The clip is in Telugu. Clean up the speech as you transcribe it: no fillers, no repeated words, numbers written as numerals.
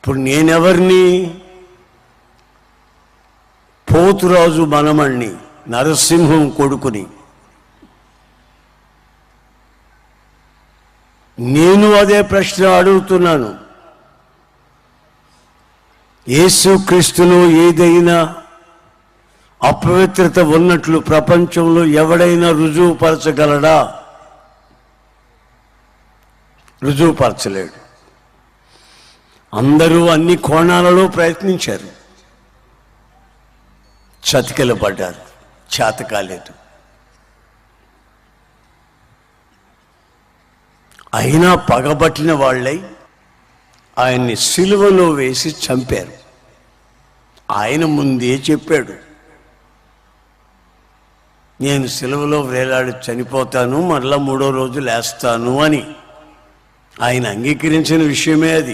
ఇప్పుడు నేనెవరిని? పోతురాజు మనమణ్ణి, నరసింహం కొడుకుని. నేను అదే ప్రశ్న అడుగుతున్నాను. యేసుక్రీస్తులో ఏదైనా అపవిత్రత ఉన్నట్లు ప్రపంచంలో ఎవడైనా రుజువుపరచగలడా? రుజువుపరచలేడు. అందరూ అన్ని కోణాలలో ప్రయత్నించారు, చతికిల పడ్డారు, చేత కాలేదు. అయినా పగబట్టిన వాళ్ళై ఆయన్ని సిలువలో వేసి చంపారు. ఆయన ముందే చెప్పాడు, నేను సిలువలో వేలాడి చనిపోతాను, మరలా 3వ రోజు లేస్తాను అని. ఆయన అంగీకరించిన విషయమే అది.